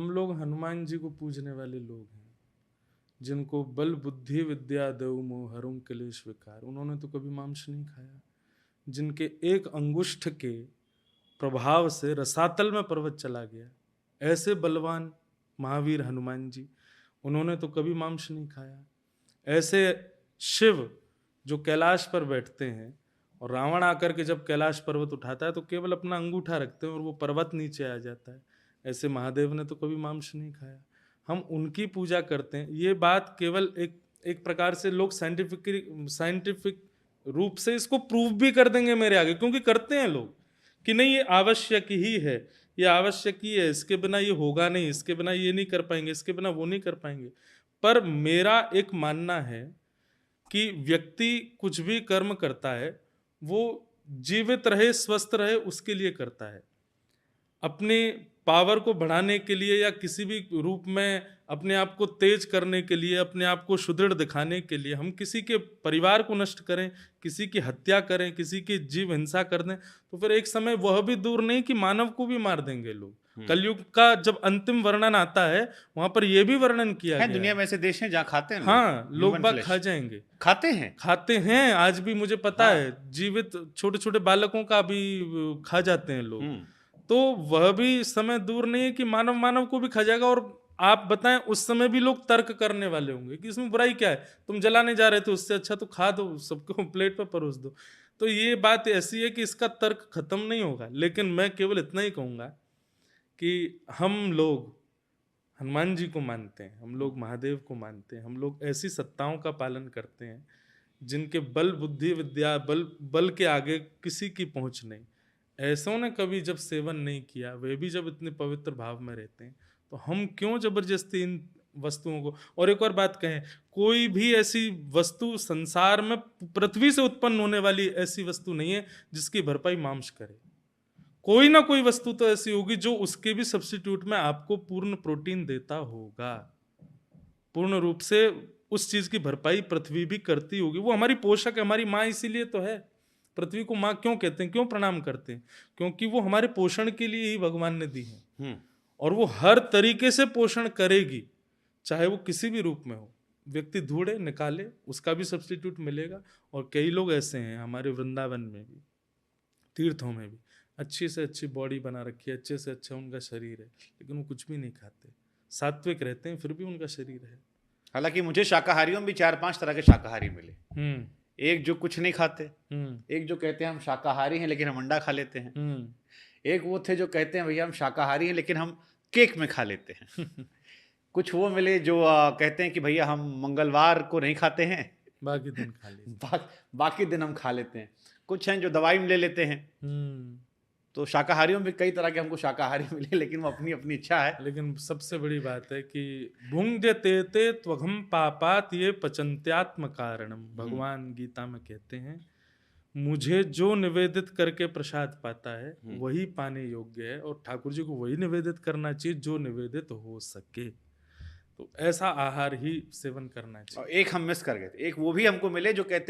हम लोग हनुमान जी को पूजने वाले लोग हैं, जिनको बल बुद्धि विद्या देव मोह हरुं क्लेश विकार। उन्होंने तो कभी मांस नहीं खाया। जिनके एक अंगुष्ठ के प्रभाव से रसातल में पर्वत चला गया, ऐसे बलवान महावीर हनुमान जी, उन्होंने तो कभी मांस नहीं खाया। ऐसे शिव जो कैलाश पर बैठते हैं और रावण आकर के जब कैलाश पर्वत उठाता है तो केवल अपना अंगूठा रखते हैं और वो पर्वत नीचे आ जाता है। ऐसे महादेव ने तो कभी मांस नहीं खाया। हम उनकी पूजा करते हैं। ये बात केवल एक प्रकार से लोग साइंटिफिक रूप से इसको प्रूव भी कर देंगे मेरे आगे, क्योंकि करते हैं लोग कि नहीं ये आवश्यक ही है, ये आवश्यक ही है, इसके बिना ये होगा नहीं, इसके बिना ये नहीं कर पाएंगे, इसके बिना वो नहीं कर पाएंगे। पर मेरा एक मानना है कि व्यक्ति कुछ भी कर्म करता है वो जीवित रहे, स्वस्थ रहे, उसके लिए करता है। अपनी पावर को बढ़ाने के लिए या किसी भी रूप में अपने आप को तेज करने के लिए, अपने आप को सुदृढ़ दिखाने के लिए हम किसी के परिवार को नष्ट करें, किसी की हत्या करें, किसी की जीव हिंसा कर दें, तो फिर एक समय वह भी दूर नहीं कि मानव को भी मार देंगे लोग। कलयुग का जब अंतिम वर्णन आता है वहां पर यह भी वर्णन किया गया दुनिया में ऐसे देश हैं जहाँ खाते हैं हाँ, लोग human बाग flesh। खा जाएंगे, खाते हैं आज भी मुझे पता हाँ। है, जीवित छोटे छोटे बालकों का भी खा जाते हैं लोग। तो वह भी समय दूर नहीं है कि मानव मानव को भी खा जाएगा। और आप बताएं उस समय भी लोग तर्क करने वाले होंगे कि इसमें बुराई क्या है, तुम जलाने जा रहे थे, उससे अच्छा तो खा दो, सबको प्लेट पर परोस दो। तो ये बात ऐसी है कि इसका तर्क खत्म नहीं होगा। लेकिन मैं केवल इतना ही कहूंगा कि हम लोग हनुमान जी को मानते हैं, हम लोग महादेव को मानते हैं, हम लोग ऐसी सत्ताओं का पालन करते हैं जिनके बल बुद्धि विद्या बल के आगे किसी की पहुंच नहीं। ऐसों ने कभी जब सेवन नहीं किया, वे भी जब इतने पवित्र भाव में रहते हैं, तो हम क्यों जबरदस्ती इन वस्तुओं को। और एक और बात कहें, कोई भी ऐसी वस्तु संसार में पृथ्वी से उत्पन्न होने वाली ऐसी वस्तु नहीं है जिसकी भरपाई मांस करे। कोई ना कोई वस्तु तो ऐसी होगी जो उसके भी सब्स्टिट्यूट में आपको पूर्ण प्रोटीन देता होगा। पूर्ण रूप से उस चीज की भरपाई पृथ्वी भी करती होगी। वो हमारी पोषक है, हमारी माँ, इसीलिए तो है। पृथ्वी को माँ क्यों कहते हैं, क्यों प्रणाम करते हैं? क्योंकि वो हमारे पोषण के लिए ही भगवान ने दी है और वो हर तरीके से पोषण करेगी, चाहे वो किसी भी रूप में हो। व्यक्ति ढूंढे निकाले, उसका भी सब्स्टिट्यूट मिलेगा। और कई लोग ऐसे हैं हमारे वृंदावन में भी, तीर्थों में भी, अच्छी से अच्छी बॉडी बना रखी है, अच्छे से अच्छा उनका शरीर है, लेकिन वो कुछ भी नहीं खाते, सात्विक रहते हैं, फिर भी उनका शरीर है। हालांकि मुझे शाकाहारियों में भी 4-5 तरह के शाकाहारी मिले। एक जो कुछ नहीं खाते, एक जो कहते हैं हम शाकाहारी हैं लेकिन हम अंडा खा लेते हैं, एक वो थे जो कहते हैं भैया हम शाकाहारी हैं लेकिन हम केक में खा लेते हैं। कुछ वो मिले जो कहते हैं कि भैया हम मंगलवार को नहीं खाते हैं, बाकी दिन खा लेते बाकी दिन हम खा लेते हैं। कुछ हैं जो दवाई में ले लेते हैं। तो शाकाहारियों में कई तरह के हमको शाकाहारी मिले, लेकिन वो अपनी अपनी इच्छा है। लेकिन सबसे बड़ी बात है कि भुंग्यते ते त्वघम पापात ये पचंत्यात्म कारणम। भगवान गीता में कहते हैं मुझे जो निवेदित करके प्रसाद पाता है वही पाने योग्य है, और ठाकुर जी को वही निवेदित करना चाहिए जो निवेदित हो सके। तो ऐसा आहार ही सेवन करना चाहिए। और एक हम मिस कर गए थे, एक वो भी हमको मिले जो कहते हैं